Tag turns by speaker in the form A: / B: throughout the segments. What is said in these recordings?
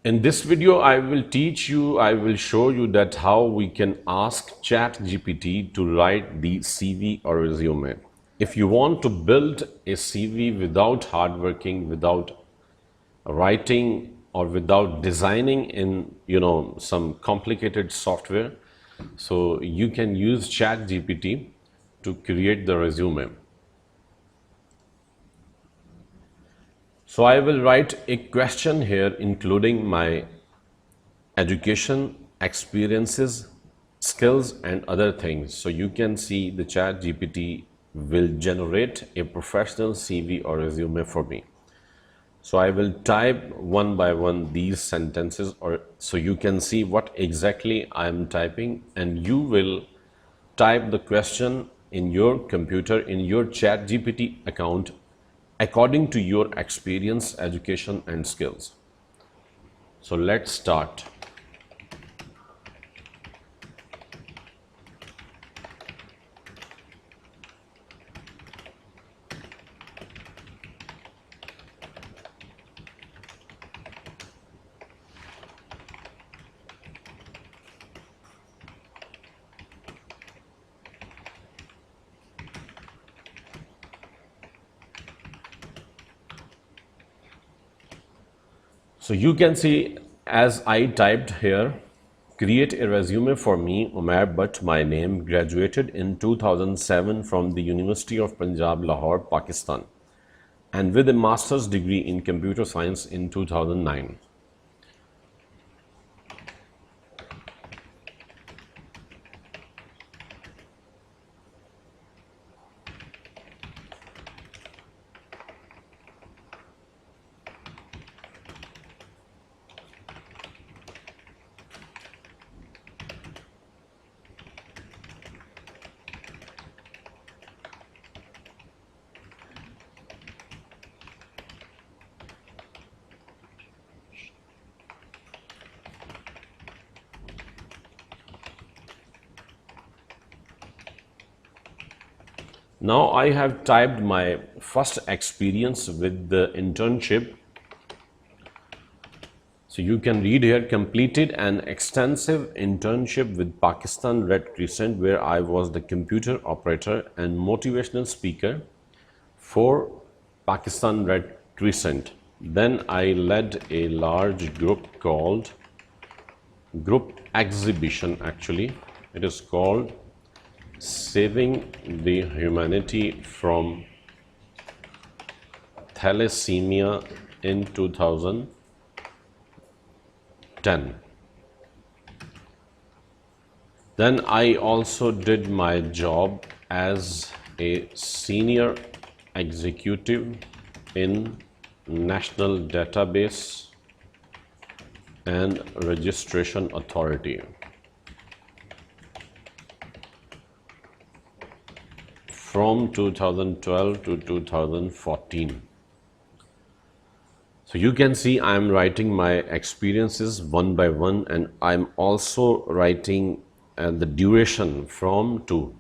A: In this video, I will show you that how we can ask ChatGPT to write the CV or resume. If you want to build a CV without hard working, without writing or without designing in, some complicated software, so you can use ChatGPT to create the resume. So I will write a question here including my education, experiences, skills, and other things. So you can see the chat GPT will generate a professional CV or resume for me. So I will type one by one these sentences, or so you can see what exactly I am typing, and you will type the question in your computer, in your chat GPT account, according to your experience, education, and skills. So let's start. So you can see as I typed here, create a resume for me, Umair Butt, my name, graduated in 2007 from the University of Punjab, Lahore, Pakistan, and with a master's degree in computer science in 2009. Now I have typed my first experience with the internship. So you can read here, completed an extensive internship with Pakistan Red Crescent, where I was the computer operator and motivational speaker for Pakistan Red Crescent. Then I led a large group called group exhibition, actually it is called Saving the Humanity from Thalassemia in 2010. Then I also did my job as a senior executive in National Database and Registration Authority from 2012 to 2014. So you can see I'm writing my experiences one by one, and I'm also writing the duration from to.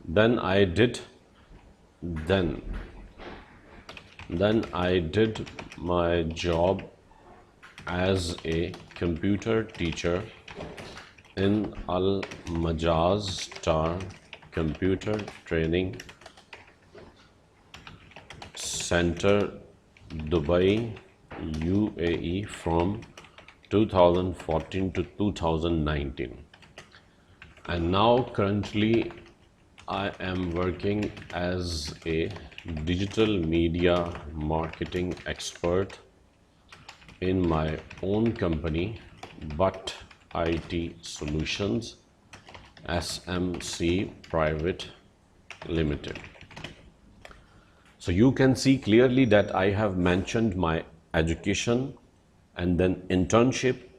A: Then I did my job as a computer teacher in Al Majaz Star Computer Training Center, Dubai, UAE from 2014 to 2019. And now currently I am working as a digital media marketing expert in my own company, But IT Solutions SMC Private Limited. So you can see clearly that I have mentioned my education and then internship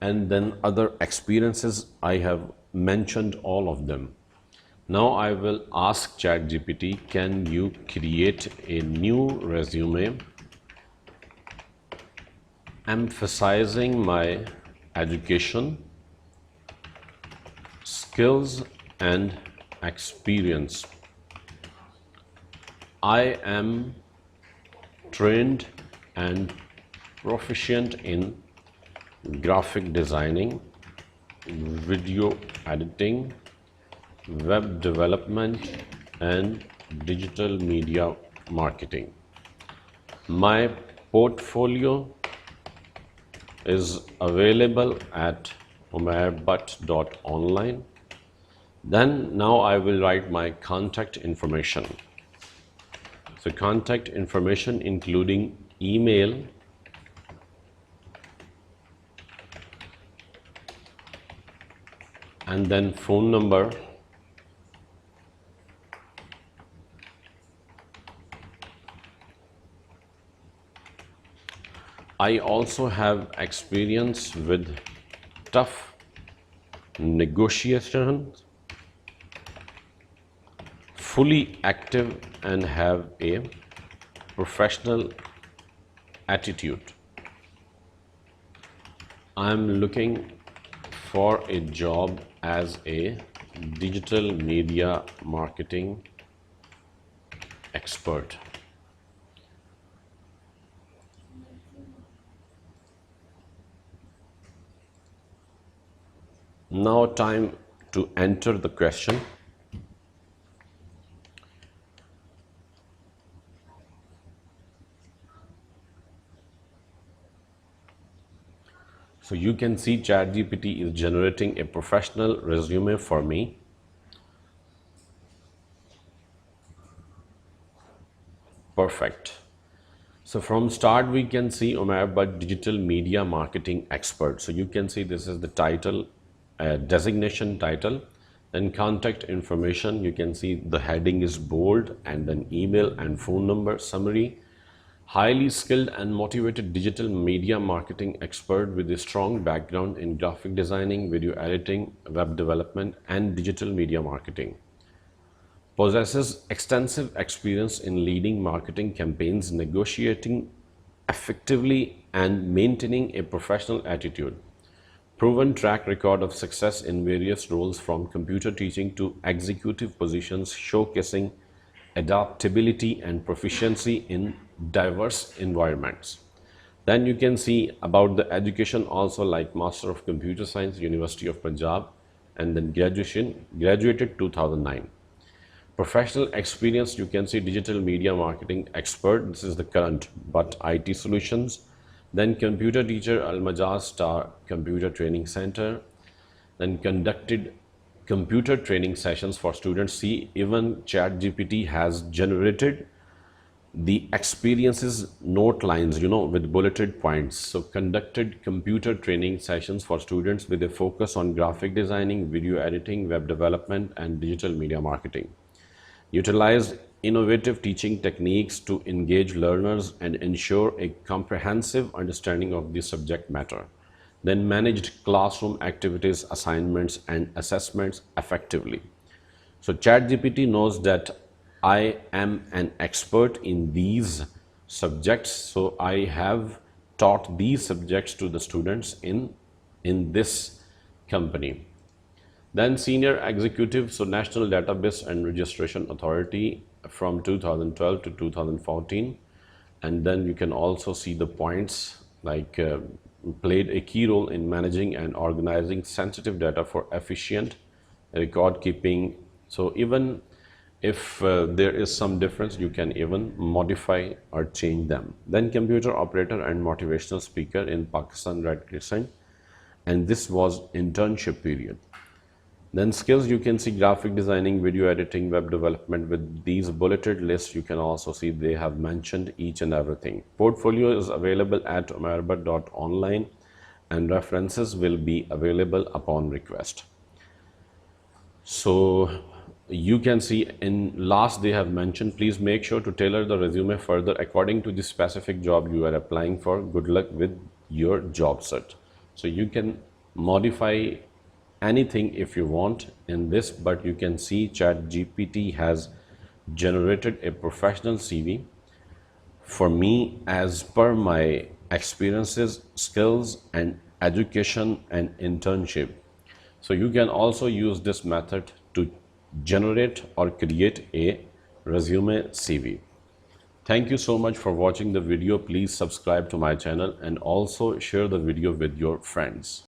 A: and then other experiences. I have mentioned all of them. Now I will ask ChatGPT, can you create a new resume emphasizing my education, skills, and experience? I am trained and proficient in graphic designing, video editing, web development, and digital media marketing. My portfolio is available at umairbhatt.online. Then now I will write my contact information. So contact information including email, and then phone number, I also have experience with tough negotiations, fully active, and have a professional attitude. I'm looking for a job as a digital media marketing expert. Now time to enter the question. So you can see ChatGPT is generating a professional resume for me. Perfect. So from start we can see Umair Bhatt digital media marketing expert. So you can see this is the title, designation title. Then contact information, you can see the heading is bold, and then email and phone number. Summary: highly skilled and motivated digital media marketing expert with a strong background in graphic designing, video editing, web development, and digital media marketing. Possesses extensive experience in leading marketing campaigns, negotiating effectively, and maintaining a professional attitude. Proven track record of success in various roles from computer teaching to executive positions, showcasing adaptability and proficiency in diverse environments. Then you can see about the education also, like Master of Computer Science, University of Punjab, and then graduated 2009. Professional experience, you can see digital media marketing expert, this is the current, but IT solutions. Then computer teacher, Al Majaz Star Computer Training Center. Then conducted computer training sessions for students. See, even ChatGPT has generated the experiences note lines, with bulleted points. So conducted computer training sessions for students with a focus on graphic designing, video editing, web development, and digital media marketing. Utilized innovative teaching techniques to engage learners and ensure a comprehensive understanding of the subject matter. Then managed classroom activities, assignments, and assessments effectively. So ChatGPT knows that I am an expert in these subjects, so I have taught these subjects to the students in this company. Then senior executive, so National Database and Registration Authority from 2012 to 2014. And then you can also see the points like played a key role in managing and organizing sensitive data for efficient record keeping. So even if there is some difference, you can even modify or change them. Then computer operator and motivational speaker in Pakistan Red Crescent, and this was internship period. Then skills, you can see graphic designing, video editing, web development. With these bulleted lists, you can also see they have mentioned each and everything. Portfolio is available at umairbhatt.online, and references will be available upon request. So you can see in last they have mentioned, please make sure to tailor the resume further according to the specific job you are applying for. Good luck with your job search. So you can modify anything if you want in this, but you can see ChatGPT has generated a professional CV for me as per my experiences, skills, and education and internship. So you can also use this method to generate or create a resume CV. Thank you so much for watching the video. Please subscribe to my channel and also share the video with your friends.